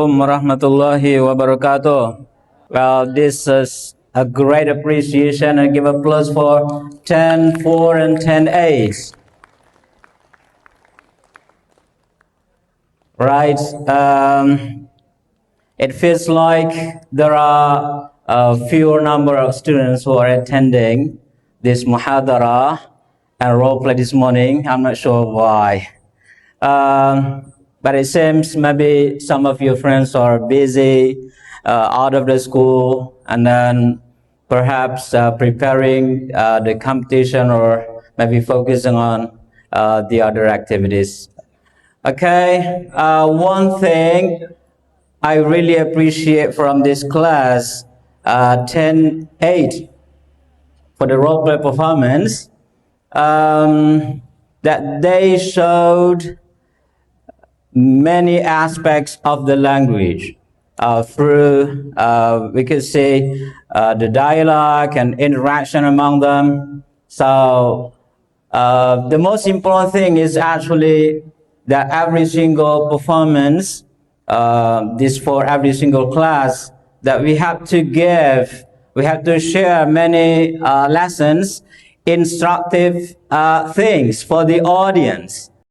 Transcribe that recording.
Warahmatullahi wabarakatuh. Well, this is a great appreciation and give applause for 10-4 and 10-8. Right. It feels like there are a fewer number of students who are attending this muhadara and role play this morning. I'm not sure why. But it seems maybe some of your friends are busy out of the school and then perhaps preparing the competition or maybe focusing on the other activities. Okay, one thing I really appreciate from this class, 10-8, for the role play performance, that they showed many aspects of the language through, we could say, the dialogue and interaction among them. So the most important thing is actually that every single performance, this for every single class, that we have to give, we have to share many lessons, instructive things for the audience.